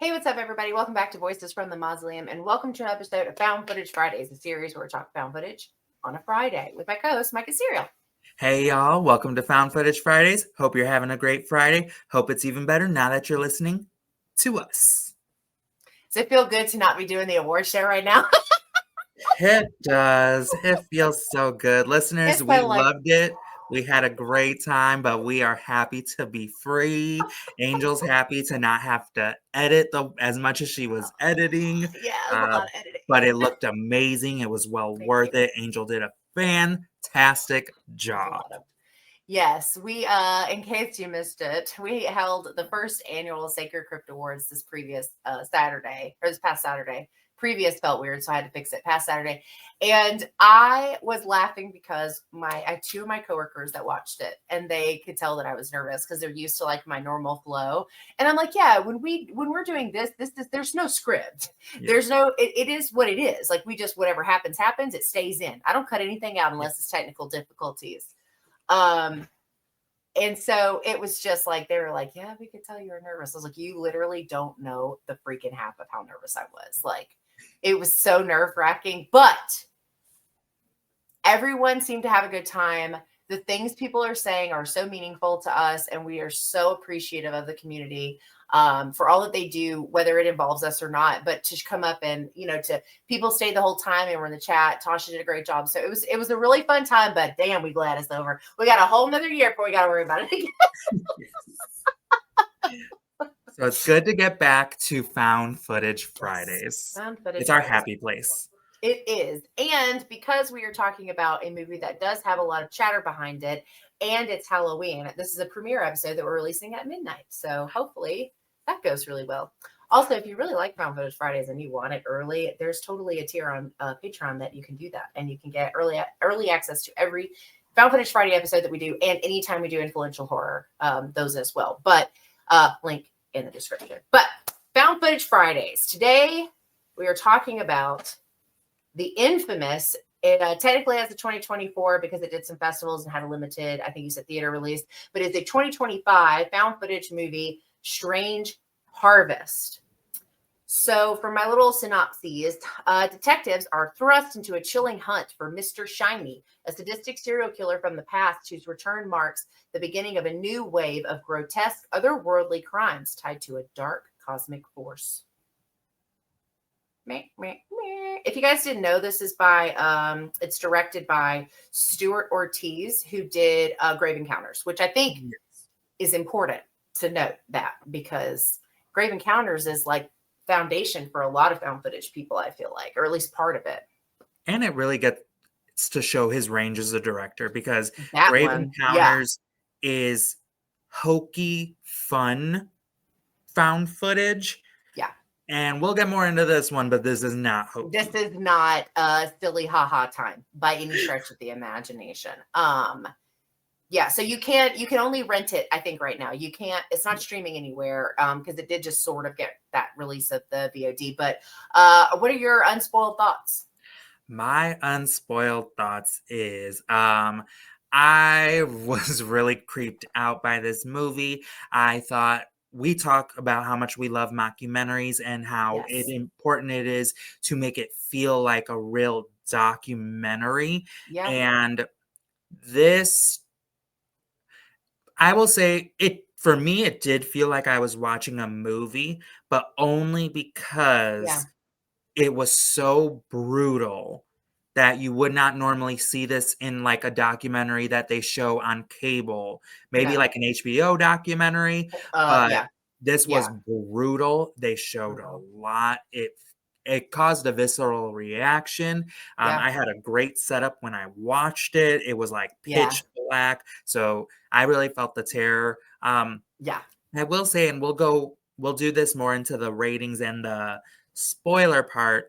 Hey, what's up, everybody? Welcome back to Voices from the Mausoleum, and welcome to an episode of Found Footage Fridays, a series where we talk found footage on a Friday with my co-host, Mike and Serial. Hey, y'all. Welcome to Found Footage Fridays. Hope you're having a great Friday. Hope it's even better now that you're listening to us. Does it feel good to not be doing the award show right now? It does. It feels so good. Listeners, we loved it. We had a great time, but we are happy to be free. Angel's happy to not have to edit as much as she was editing. Yeah, it was a lot of editing. But it looked amazing. It was well worth it. Angel did a fantastic job. Yes, we, in case you missed it, we held the first annual Sacred Crypt Awards this past Saturday. Previous felt weird, so I had to fix it past Saturday. And I was laughing because I had two of my coworkers that watched it, and they could tell that I was nervous because they're used to like my normal flow. And I'm like, yeah, when we're doing this, there's no script. Yeah. There's no, it is what it is. Like we just, whatever happens, it stays in. I don't cut anything out unless it's technical difficulties. And so it was just like, they were like, yeah, we could tell you were nervous. I was like, you literally don't know the freaking half of how nervous I was. Like, it was so nerve-wracking, but everyone seemed to have a good time. The things people are saying are so meaningful to us, and we are so appreciative of the community for all that they do, whether it involves us or not. But to come up and, to people stayed the whole time and were in the chat. Tasha did a great job. So it was a really fun time, but damn, we glad it's over. We got a whole nother year before we got to worry about it again. So it's good to get back to Found Footage Fridays. Found Footage it's our happy place. It is. And because we are talking about a movie that does have a lot of chatter behind it, and it's Halloween, this is a premiere episode that we're releasing at midnight. So hopefully that goes really well. Also, if you really like Found Footage Fridays and you want it early, there's totally a tier on Patreon that you can do that. And you can get early access to every Found Footage Friday episode that we do, and anytime we do influential horror, those as well. But link in the description. But Found Footage Fridays. Today, we are talking about the infamous, it technically has a 2024 because it did some festivals and had a limited, I think you said theater release, but it's a 2025 found footage movie, Strange Harvest. So for my little synopses, detectives are thrust into a chilling hunt for Mr. Shiny, a sadistic serial killer from the past whose return marks the beginning of a new wave of grotesque, otherworldly crimes tied to a dark cosmic force. If you guys didn't know, this is by, it's directed by Stuart Ortiz, who did Grave Encounters, which I think is important to note that because Grave Encounters is like foundation for a lot of found footage people, I feel like, or at least part of it. And it really gets to show his range as a director because Grave Encounters is hokey, fun found footage. Yeah. And we'll get more into this one, but this is not hokey. This is not a silly haha time by any stretch of the imagination. Yeah, so you can only rent it, I think, right now. You can't, it's not streaming anywhere because it did just sort of get that release of the VOD. But what are your unspoiled thoughts? My unspoiled thoughts is I was really creeped out by this movie. I thought we talk about how much we love mockumentaries and how important it is to make it feel like a real documentary. Yeah. And this, I will say, for me, it did feel like I was watching a movie, but only because it was so brutal that you would not normally see this in like a documentary that they show on cable, maybe like an HBO documentary. But this was brutal. They showed a lot. It caused a visceral reaction. I had a great setup when I watched it. It was like pitch black. So I really felt the terror. I will say, and we'll do this more into the ratings and the spoiler part.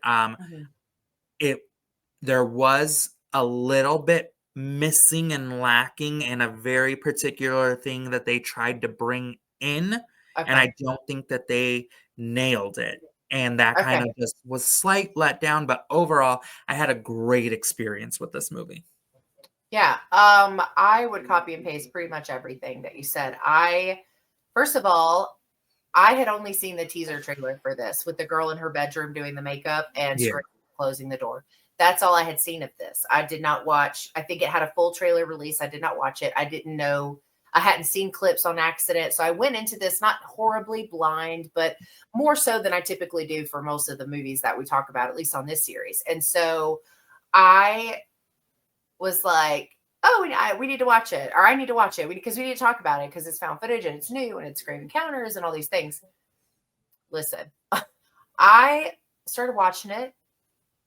There was a little bit missing and lacking in a very particular thing that they tried to bring in. And I don't think that they nailed it. And that kind of just was slight letdown. But overall, I had a great experience with this movie. Yeah. I would copy and paste pretty much everything that you said. First of all, I had only seen the teaser trailer for this with the girl in her bedroom doing the makeup and Yeah. closing the door. That's all I had seen of this. I did not watch. I think it had a full trailer release. I did not watch it. I didn't know. I hadn't seen clips on accident. So I went into this not horribly blind, but more so than I typically do for most of the movies that we talk about, at least on this series. And so I was like, oh, we need to watch it, or I need to watch it because we need to talk about it because it's found footage and it's new and it's Grave Encounters and all these things. Listen, I started watching it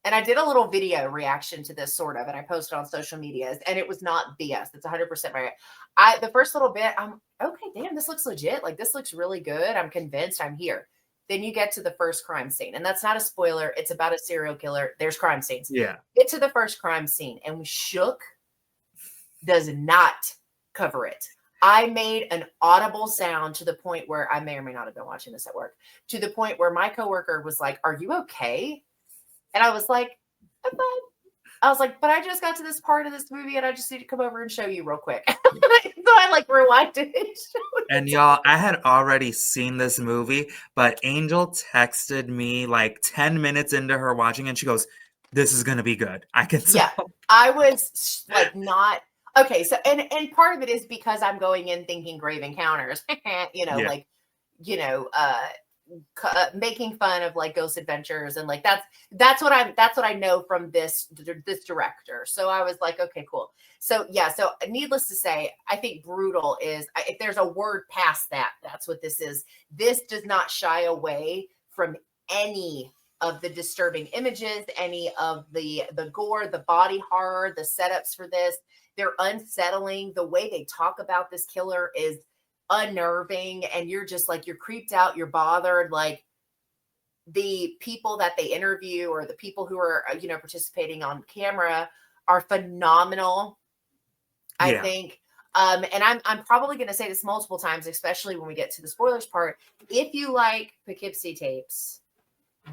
and I did a little video reaction to this sort of, and I posted on social medias, and it was not BS. It's 100% right. The first little bit, I'm okay. Damn, this looks legit. Like this looks really good. I'm convinced. I'm here. Then you get to the first crime scene, and that's not a spoiler. It's about a serial killer. There's crime scenes. Yeah. Get to the first crime scene, and Shook does not cover it. I made an audible sound to the point where I may or may not have been watching this at work, to the point where my coworker was like, "Are you okay?" And I was like, I'm fine. I was like, but I just got to this part of this movie and I just need to come over and show you real quick. So I like rewinded it. And y'all, I had already seen this movie, but Angel texted me like 10 minutes into her watching, and she goes, "This is gonna be good. I can tell." Yeah, I was like not okay. So and part of it is because I'm going in thinking Grave Encounters, Yeah. like you know, making fun of like Ghost Adventures and like that's what I know from this director. So I was like, okay, cool. So yeah, so needless to say, I think brutal is if there's a word past that, that's what this is. This does not shy away from any of the disturbing images, any of the gore, the body horror, the setups for this. They're unsettling. The way they talk about this killer is unnerving, and you're just like you're creeped out, you're bothered. Like the people that they interview or the people who are participating on camera are phenomenal, I Yeah. think. And I'm probably going to say this multiple times, especially when we get to the spoilers part. If you like Poughkeepsie tapes,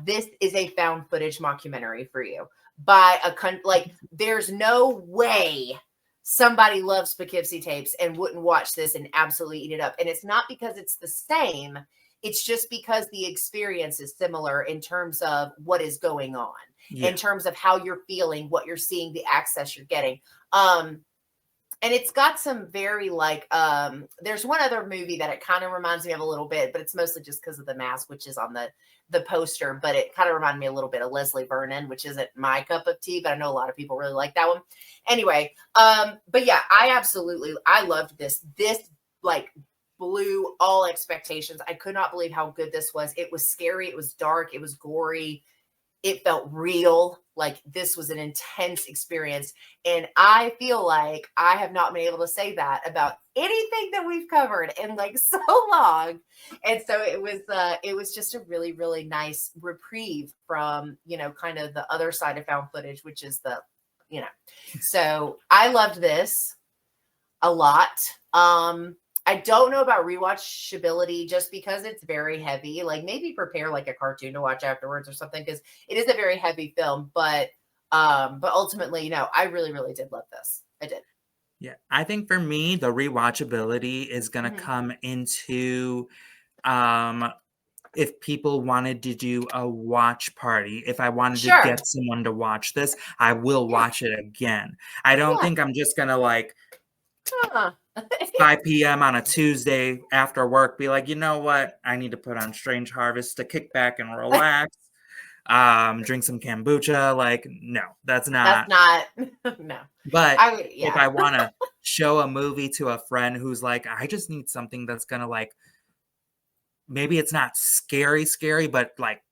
this is a found footage mockumentary for you by like there's no way somebody loves Poughkeepsie tapes and wouldn't watch this and absolutely eat it up. And it's not because it's the same. It's just because the experience is similar in terms of what is going on, in Yeah. terms of how you're feeling, what you're seeing, the access you're getting. And it's got some very like there's one other movie that it kind of reminds me of a little bit, but it's mostly just because of the mask, which is on the poster. But it kind of reminded me a little bit of Leslie Vernon, which isn't my cup of tea, but I know a lot of people really like that one. Anyway, but yeah, I loved this. This like blew all expectations. I could not believe how good this was. It was scary, it was dark, it was gory, it felt real. Like this was an intense experience. And I feel like I have not been able to say that about anything that we've covered in like so long. And so it was just a really, really nice reprieve from, kind of the other side of found footage, which is so I loved this a lot. I don't know about rewatchability just because it's very heavy. Like maybe prepare like a cartoon to watch afterwards or something because it is a very heavy film. But ultimately, I really, really did love this. I did. Yeah. I think for me, the rewatchability is gonna Mhm. come into um if people wanted to do a watch party, if I wanted to Sure. get someone to watch this, I will Yeah. watch it again. I don't Yeah. think I'm just gonna like Huh. 5 p.m. on a Tuesday after work be like, you know what? I need to put on Strange Harvest to kick back and relax. Drink some kombucha. Like, no, that's That's not. not no. But I would if yeah. I want to show a movie to a friend who's like, I just need something that's gonna like, maybe it's not scary, scary, but like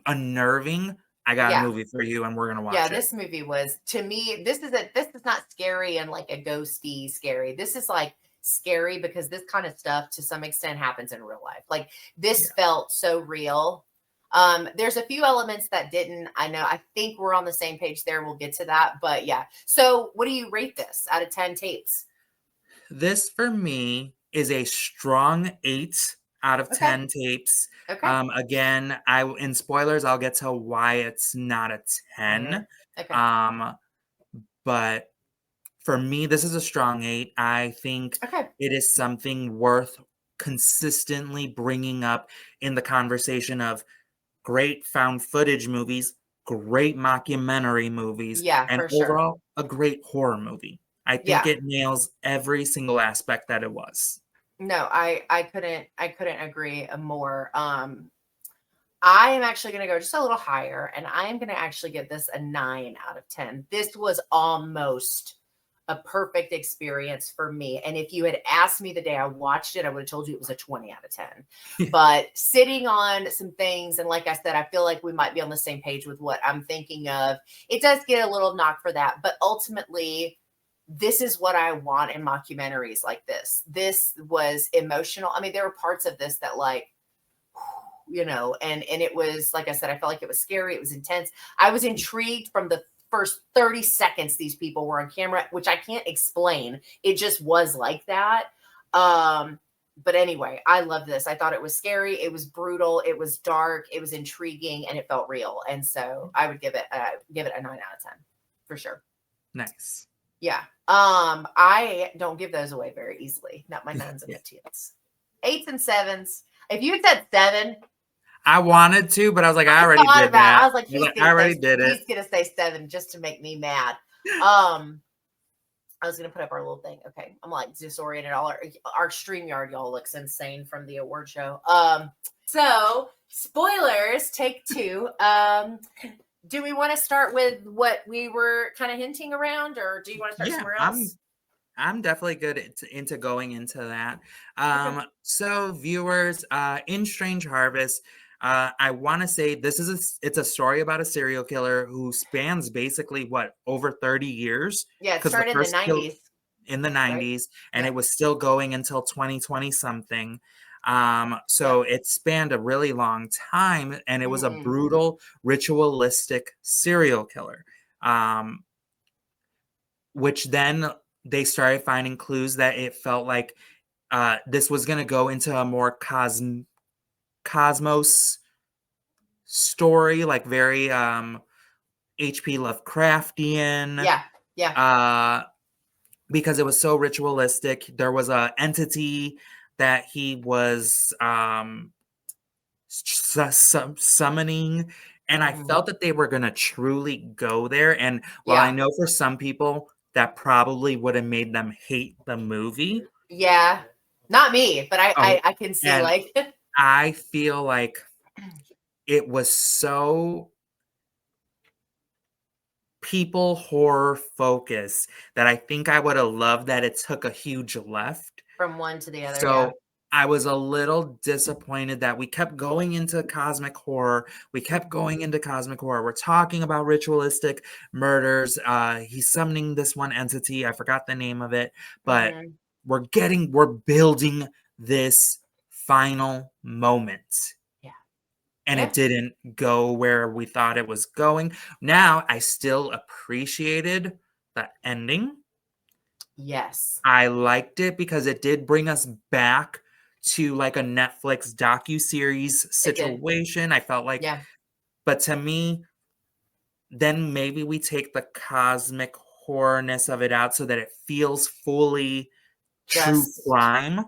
unnerving. I got a Yeah. movie for you, and we're gonna Yeah, watch it. this movie was to me, this is not scary and like a ghosty scary. This is like scary because this kind of stuff to some extent happens in real life. Like Yeah. this felt so real. There's a few elements that didn't. I know. I think we're on the same page there. We'll get to that. But yeah. So what do you rate this out of 10 tapes? This for me is a strong 8 out of Okay. 10 tapes. Okay. Again, in spoilers, I'll get to why it's not a Mhm. 10. Okay. Um, but for me, this is a strong 8. I think Okay. it is something worth consistently bringing up in the conversation of great found footage movies, great mockumentary movies, Yeah, and for sure. overall a great horror movie. I think Yeah. it nails every single aspect that it was. No, I couldn't agree more. I am actually going to go just a little higher, and I am going to actually give this a 9 out of 10. This was almost a perfect experience for me. And if you had asked me the day I watched it, I would have told you it was a 20 out of 10. But sitting on some things, and like I said, I feel like we might be on the same page with what I'm thinking of. It does get a little knock for that, but ultimately, this is what I want in mockumentaries like this. This was emotional. I mean, there were parts of this that like, and it was, like I said, I felt like it was scary. It was intense. I was intrigued from the first 30 seconds these people were on camera, which I can't explain. It just was like that. But anyway, I love this. I thought it was scary. It was brutal. It was dark. It was intriguing, and it felt real. And so I would give it a 9 out of 10 for sure. Nice. Yeah. I don't give those away very easily. Not my 9s and my 10s. 8s and 7s. If you had said 7, I wanted to, but I was like, I already thought did about it. that. I was like, I already did it. he's gonna say 7 just to make me mad. I was gonna put up our little thing. Okay, I'm like disoriented. Our StreamYard y'all looks insane from the award show. So spoilers, take 2. Do we want to start with what we were kind of hinting around, or do you want to start somewhere else? I'm definitely good into going into that. Okay. So viewers, in Strange Harvest, I want to say it's a story about a serial killer who spans basically over 30 years, Yeah, it because the started in the first kill 90s, in the right? 90s, and Yeah. it was still going until 2020 something. Yep. So it spanned a really long time, and it was a Mm-hmm. brutal, ritualistic serial killer. Um, which then they started finding clues that it felt like this was going to go into a more cosmos story, like very HP Lovecraftian, Yeah. Yeah. uh, because it was so ritualistic. There was a entity that he was summoning, and I Mm-hmm. felt that they were going to truly go there. And while I Yeah. know for some people that probably would have made them hate the movie, Yeah. Not me, but I oh, I, I can see and like I feel like it was so people horror focused that I think I would have loved that it took a huge left. from one to the other. Yeah. So I was a little disappointed that we kept going into cosmic horror. We kept going into cosmic horror. We're talking about ritualistic murders. He's summoning this one entity. I forgot the name of it, but Mm-hmm. we're building this final moment. Yeah. And Yeah. it didn't go where we thought it was going. Now, I still appreciated the ending. Yes. I liked it because it did bring us back to like a Netflix docu-series It did. situation. I felt like, Yeah. but to me, then maybe we take the cosmic horrorness of it out so that it feels fully true Just. crime.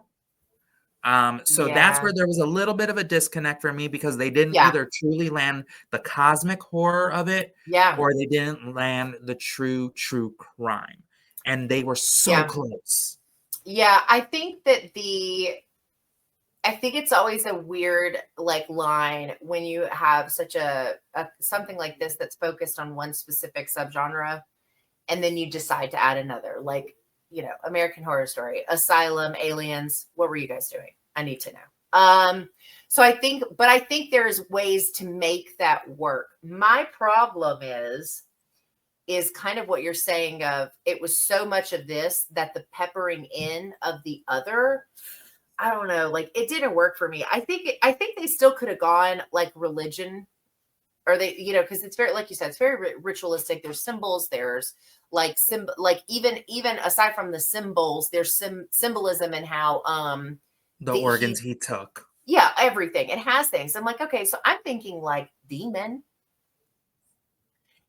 So that's Yeah. where there was a little bit of a disconnect for me because they didn't Yeah. either truly land the cosmic horror of it Yeah. or they didn't land the true crime. And they were so Yeah. close. Yeah. I think it's always a weird like line when you have such a something like this that's focused on one specific subgenre, and then you decide to add another, like, American Horror Story, Asylum, Aliens. What were you guys doing? I need to know. So I think there's ways to make that work. My problem is kind of what you're saying of it was so much of this that the peppering in of the other, I don't know, like it didn't work for me. I think they still could have gone like religion, or they, because it's very, like you said, it's very ritualistic. There's symbols, there's like like even aside from the symbols, there's symbolism in how The the organs he he took. yeah, everything. It has things. I'm like, okay, so I'm thinking like demon.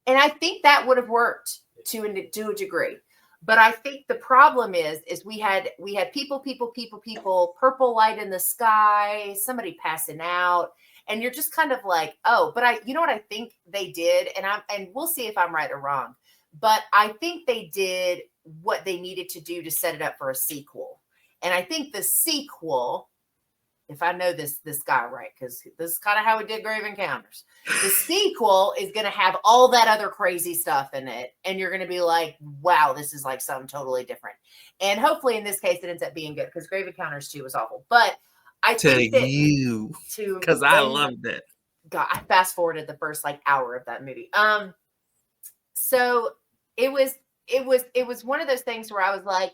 And I think that would have worked to a degree. But I think the problem is we had people, purple light in the sky, somebody passing out, and you're just kind of like, oh, but you know what I think they did, and we'll see if I'm right or wrong, but I think they did what they needed to do to set it up for a sequel, and I think the sequel, if I know this guy right, because this is kind of how we did Grave Encounters. The sequel is going to have all that other crazy stuff in it, and you're going to be like, "Wow, this is like something totally different." And hopefully, in this case, it ends up being good because Grave Encounters 2 was awful. But I To think that you, to because I and loved it. God, I fast forwarded the first like hour of that movie. So it was one of those things where I was like,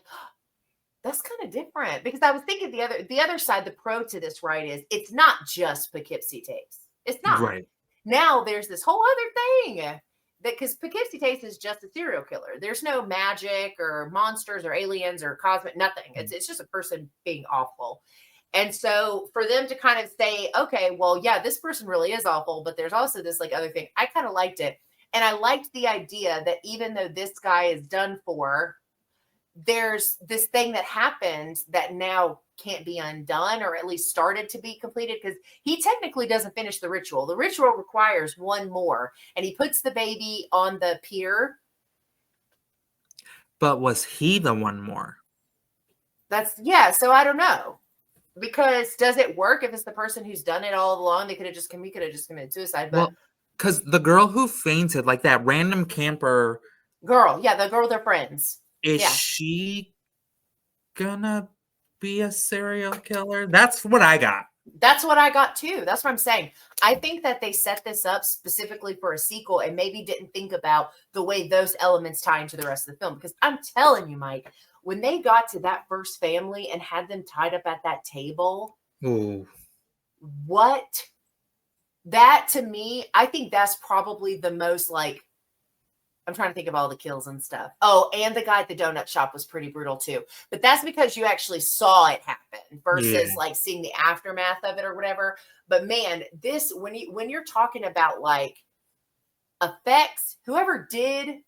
that's kind of different because I was thinking the other side, the pro to this, right, is it's not just Poughkeepsie Tapes. It's not. Right. Now there's this whole other thing that because Poughkeepsie Tapes is just a serial killer. There's no magic or monsters or aliens or cosmic nothing. It's just a person being awful. And so for them to kind of say, okay, well, yeah, this person really is awful, but there's also this like other thing. I kind of liked it. And I liked the idea that even though this guy is done for, there's this thing that happened that now can't be undone or at least started to be completed because he technically doesn't finish the ritual. The ritual requires one more, and he puts the baby on the pier. But was he the one more? Yeah, so I don't know. Because does it work if it's the person who's done it all along? He could have just committed suicide, but Well, because the girl who fainted, like that random camper, the girl, they're friends. is Yeah. she gonna be a serial killer? That's what I got. That's what I got too. That's what I'm saying. I think that they set this up specifically for a sequel and maybe didn't think about the way those elements tie into the rest of the film. Because I'm telling you, Mike, when they got to that first family and had them tied up at that table, Ooh. what that to me, I think that's probably the most like I'm trying to think of all the kills and stuff. Oh, and the guy at the donut shop was pretty brutal too. But that's because you actually saw it happen Yeah. versus like seeing the aftermath of it or whatever. But man, this when you're talking about like effects, whoever did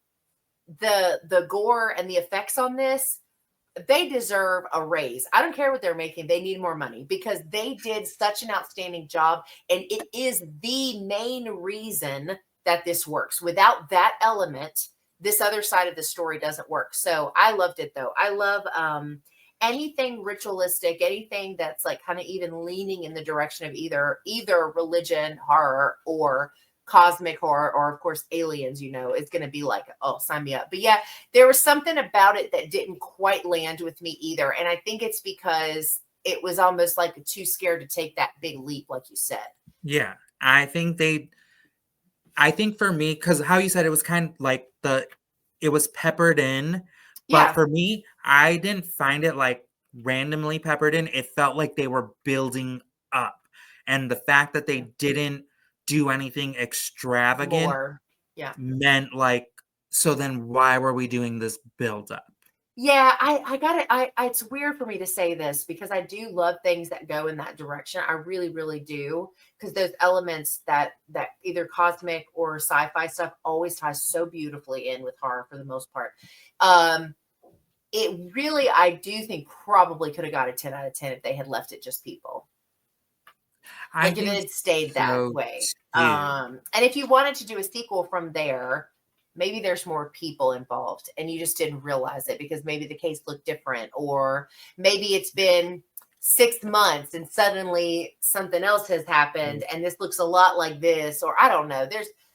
the gore and the effects on this, they deserve a raise. I don't care what they're making. They need more money because they did such an outstanding job. And it is the main reason that this works. Without that element, this other side of the story doesn't work. So I loved it though. I love anything ritualistic, anything that's like kind of even leaning in the direction of either religion, horror, or cosmic horror, or of course aliens, it's going to be like, oh, sign me up. But yeah, there was something about it that didn't quite land with me either. And I think it's because it was almost like too scared to take that big leap, like you said. Yeah. I think for me, because how you said it was kind of like it was peppered in, but Yeah. for me, I didn't find it like randomly peppered in. It felt like they were building up. And the fact that they didn't do anything extravagant More. Yeah. meant like, so then why were we doing this build up? Yeah, I got it. It's weird for me to say this because I do love things that go in that direction. I really, really do. Because those elements that either cosmic or sci-fi stuff always ties so beautifully in with horror for the most part. Um, it really, I do think probably could have got a 10 out of 10 if they had left it just people. I Like if it think had stayed that so way. too. And if you wanted to do a sequel from there, maybe there's more people involved and you just didn't realize it because maybe the case looked different, or maybe it's been 6 months and suddenly something else has happened and this looks a lot like this, or I don't know.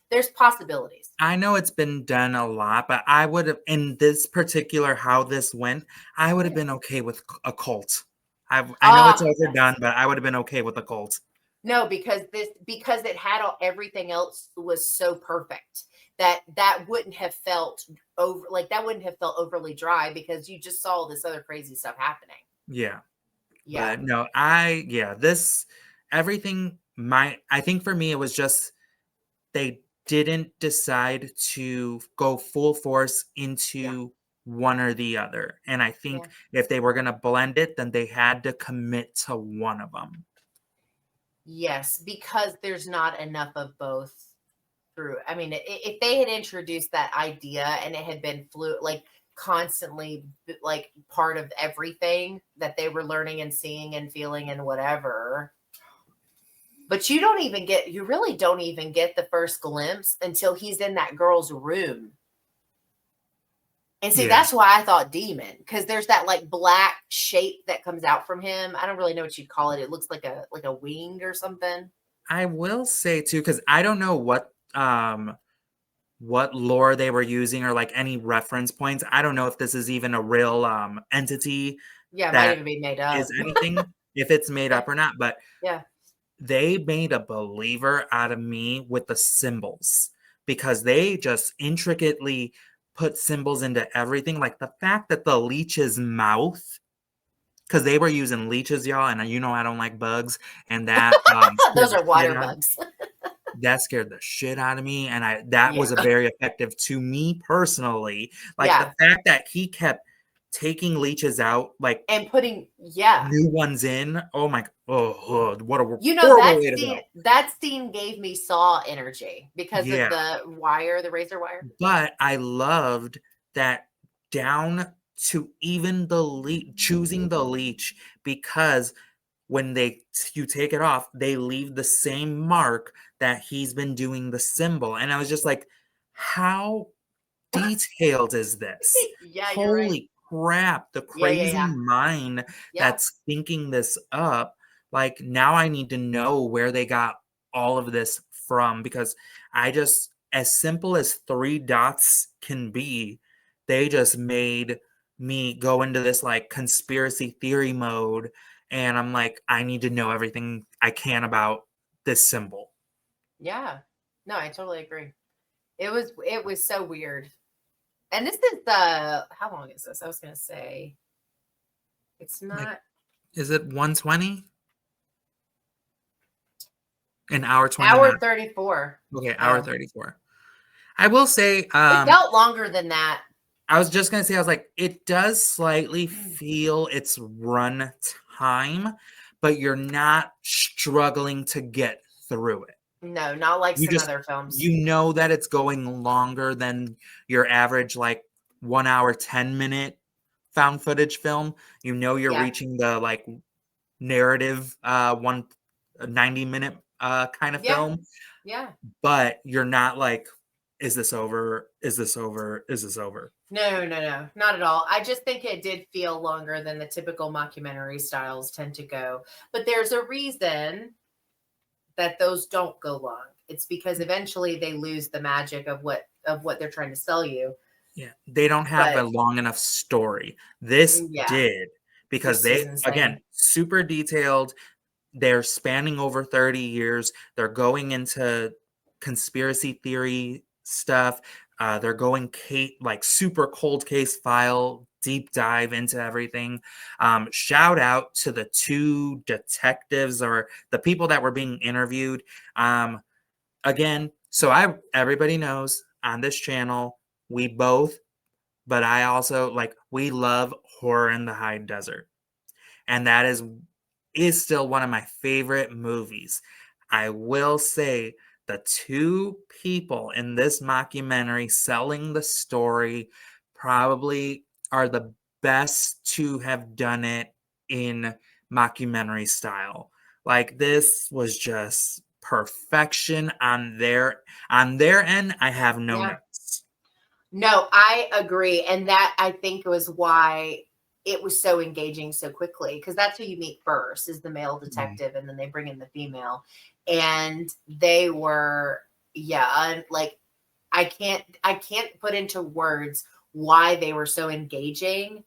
There's possibilities. I know it's been done a lot, but I would have, in this particular how this went, I would have Yeah. been okay with a cult. I know it's Ah, overdone, yes. but I would have been okay with a cult. No, because it had everything else was so perfect that wouldn't have felt overly dry because you just saw this other crazy stuff happening. Yeah. Yeah. But no, this, everything, I think for me, it was just, they didn't decide to go full force Yeah. into one or the other. And I Yeah. think if they were going to blend it, then they had to commit to one of them. Yes, because there's not enough of both through. I mean, if they had introduced that idea and it had been like constantly like part of everything that they were learning and seeing and feeling and whatever. But you really don't even get the first glimpse until he's in that girl's room. And see, Yeah. that's why I thought demon, because there's that like black shape that comes out from him. I don't really know what you'd call it. It looks like a wing or something. I will say too, because I don't know what lore they were using or like any reference points. I don't know if this is even a real entity Yeah, it might that even be made is up. anything, if it's made Yeah. up or not, but Yeah. they made a believer out of me with the symbols because they just intricately put symbols into everything. Like the fact that the leech's mouth, because they were using leeches, y'all, and you know I don't like bugs, and that scared Those the are shit water out bugs. that scared the shit out of me, and that Yeah. was a very effective to me personally. Like the Yeah. fact that he kept taking leeches out, like And putting, yeah. new ones in. Oh my, what a You know, horrible way to go. that scene gave me Saw energy because of Yeah, the wire, the razor wire. but I loved that down to even the choosing the leech because when you take it off, they leave the same mark that he's been doing the symbol. And I was just like, how detailed is this? Yeah, you're right. Holy crap, the Yeah, yeah, crazy yeah. mind Yeah. that's thinking this up. Like, now I need to know where they got all of this from because as simple as three dots can be, they just made me go into this like conspiracy theory mode. And I'm like, I need to know everything I can about this symbol. Yeah. No, I totally agree. It was so weird. And this is the how long is this? I was gonna say it's Like, not is it 120? An hour hour 29. 34. Okay, hour Oh. 34. I will say, It felt longer than that. I was just gonna say, I was like, it does slightly feel its run time, but you're not struggling to get through it. No, not like You some just other films. you know that it's going longer than your average like 1 hour 10-minute found footage film. You know you're Yeah. reaching the like narrative 1 90-minute kind of Yeah. film, Yeah. but you're not like, is this over? Is this over? Is this over? No, no, no, not at all. I just think it did feel longer than the typical mockumentary styles tend to go. But there's a reason that those don't go long. It's because eventually they lose the magic of what they're trying to sell you. Yeah, they don't have a But long enough story. This yeah, did because this is they, insane. again, super detailed. They're spanning over 30 years. They're going into conspiracy theory stuff. They're going like super cold case file deep dive into everything. Shout out to the two detectives or the people that were being interviewed. Again, so everybody knows on this channel we both, but I also like we love horror in the high desert, and that is still one of my favorite movies. I will say the two people in this mockumentary selling the story probably are the best to have done it in mockumentary style. Like this was just perfection on their end. I have no Yeah. notes. No, I agree. And that I think was why it was so engaging so quickly because that's who you meet first is the male Mhm. detective and then they bring in the female and they were yeah like I can't put into words why they were so engaging,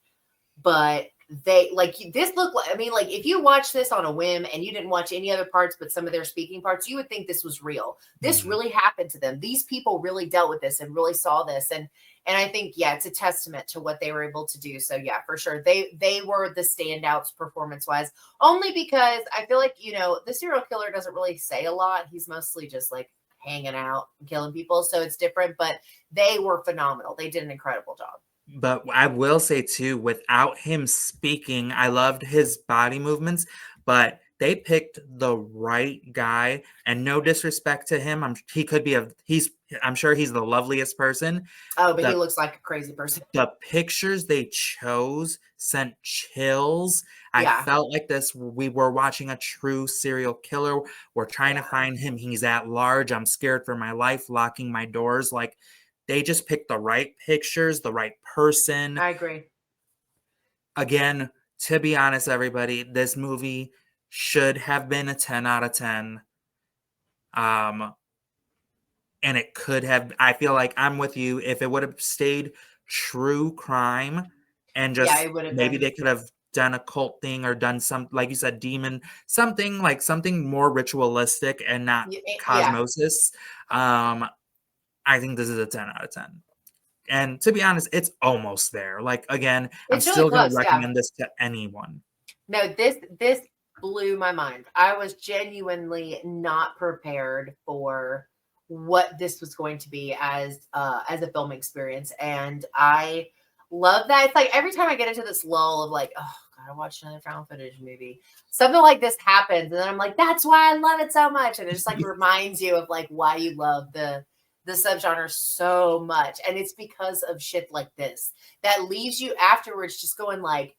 but they like this look like I mean, like if you watch this on a whim and you didn't watch any other parts but some of their speaking parts, you would think this was real. This Mhm. really happened to them. These people really dealt with this and really saw this. And I think, yeah, it's a testament to what they were able to do. So yeah, for sure. They were the standouts performance wise, only because I feel like, the serial killer doesn't really say a lot. He's mostly just like hanging out and killing people. So it's different, but they were phenomenal. They did an incredible job. But I will say too, without him speaking, I loved his body movements, but they picked the right guy, and no disrespect to him. I'm sure he's the loveliest person. Oh, but he The looks like a crazy person. the pictures they chose sent chills. I Yeah. felt like we were watching a true serial killer. We're trying to Yeah. find him. He's at large. I'm scared for my life, locking my doors. Like, they just picked the right pictures, the right person. I agree. Again, to be honest, everybody, this movie should have been a 10 out of 10. And it could have, I feel like I'm with you. If it would have stayed true crime and Yeah, just it would have maybe been. they could have done a cult thing or done some, like you said, demon, something more ritualistic and not Yeah. cosmosis. I think this is a 10 out of 10. And to be honest, it's almost there. Like, again, I'm It's really still going to close. Yeah. recommend this to anyone. No, this blew my mind. I was genuinely not prepared for what this was going to be as a film experience, and I love that. It's like every time I get into this lull of like, oh god, I watched another found footage movie. Something like this happens, and then I'm like, that's why I love it so much, and it just like reminds you of like why you love the subgenre so much, and it's because of shit like this that leaves you afterwards just going like,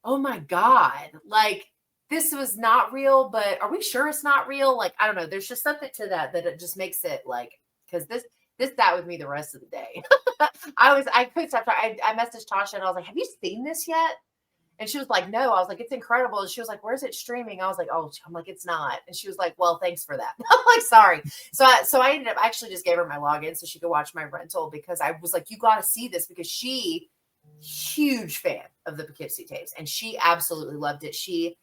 oh my god, like this was not real, but are we sure it's not real? Like, I don't know, there's just something to that it just makes it like, because this sat with me the rest of the day. I couldn't stop. I messaged Tasha and I was like, have you seen this yet? And she was like, no. I was like, it's incredible. And she was like, where's it streaming? I was like, oh, I'm like, it's not. And she was like, well, thanks for that. I'm like, sorry. So I ended up actually just gave her my login so she could watch my rental, because I was like, you got to see this, because she huge fan of the Poughkeepsie tapes and she absolutely loved it. She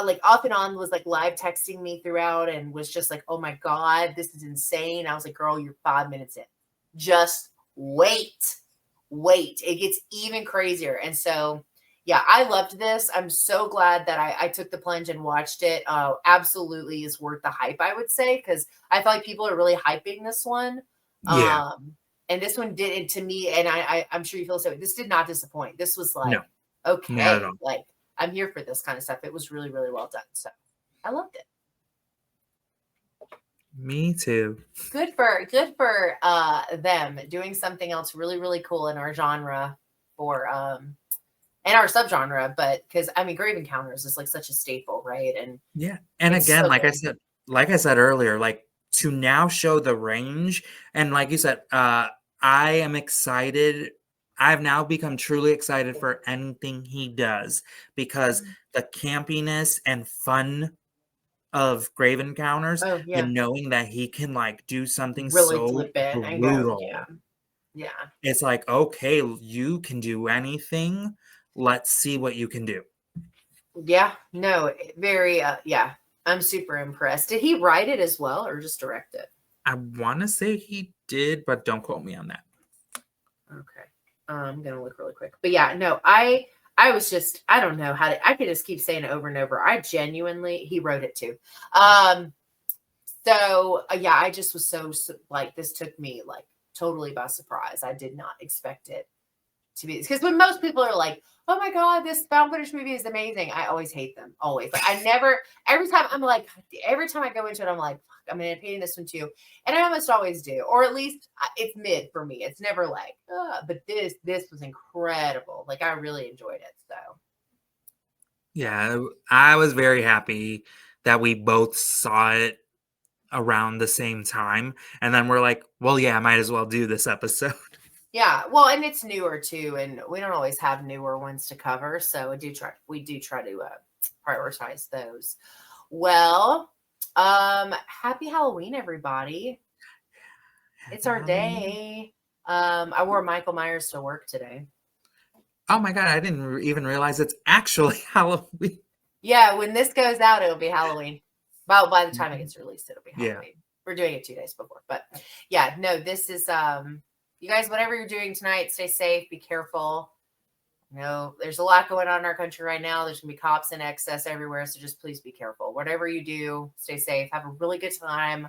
like off and on was like live texting me throughout and was just like, oh my god, this is insane. I was like, girl, you're 5 minutes in, just wait, it gets even crazier. And so yeah, I loved this. I'm so glad that I took the plunge and watched it. Absolutely is worth the hype, I would say, because I feel like people are really hyping this one. Yeah. And this one did it to me, and I'm sure you feel so. This did not disappoint. This was like, No, not at okay, all. like I'm here for this kind of stuff. It was really, really well done. So I loved it. Me too. Good for them doing something else really, really cool in our genre for and our subgenre, but because I mean Grave Encounters is like such a staple, right? And Yeah. And it's again, so good. like I said earlier, like, to now show the range, and like you said, I am excited. I've now become truly excited for anything he does, because the campiness and fun of Grave Encounters, Oh the yeah. knowing that he can like do something Really so flip in and go, yeah. brutal. Yeah. It's like, okay, you can do anything. Let's see what you can do. Yeah. No, very yeah. I'm super impressed. Did he write it as well or just direct it? I want to say he did, but don't quote me on that. Okay. I'm gonna look really quick. But yeah, no, I was just, I don't know how to, I could just keep saying it over and over. I genuinely, he wrote it too. So yeah, I just was so like, this took me like totally by surprise. I did not expect it to be, because when most people are like, oh my god, this found footage movie is amazing, I always hate them, always. Like I never, every time I'm like, every time I go into it, I'm like, I'm gonna pay this one too, and I almost always do, or at least it's mid for me. It's never like, but this was incredible. Like I really enjoyed it. So Yeah, I was very happy that we both saw it around the same time, and then we're like, well, yeah, I might as well do this episode. yeah, well, and it's newer too, and we don't always have newer ones to cover, so we do try to prioritize those. Well, happy Halloween, everybody. It's our Halloween. day. I wore Michael Myers to work today. Oh my god, I didn't even realize it's actually Halloween. Yeah, when this goes out, it'll be Halloween. Well, by the time it gets released, it'll be Yeah. Halloween. We're doing it 2 days before. But yeah, no, this is you guys, whatever you're doing tonight, stay safe, be careful. You know, there's a lot going on in our country right now. There's gonna be cops in excess everywhere. So just please be careful. Whatever you do, stay safe. Have a really good time.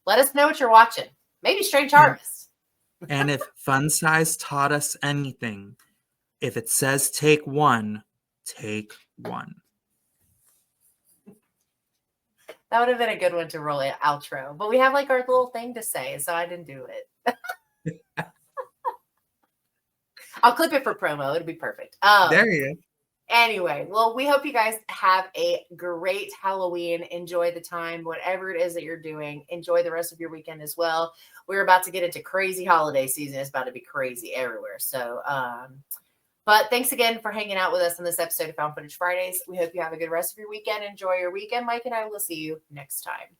Let us know what you're watching. Maybe Strange Harvest. And if Fun Size taught us anything, if it says take one, take one. That would have been a good one to roll it outro. But we have like our little thing to say, so I didn't do it. I'll clip it for promo. It'll be perfect. There you go. Anyway, well, we hope you guys have a great Halloween. Enjoy the time, whatever it is that you're doing. Enjoy the rest of your weekend as well. We're about to get into crazy holiday season. It's about to be crazy everywhere. So, but thanks again for hanging out with us on this episode of Found Footage Fridays. We hope you have a good rest of your weekend. Enjoy your weekend. Mike and I will see you next time.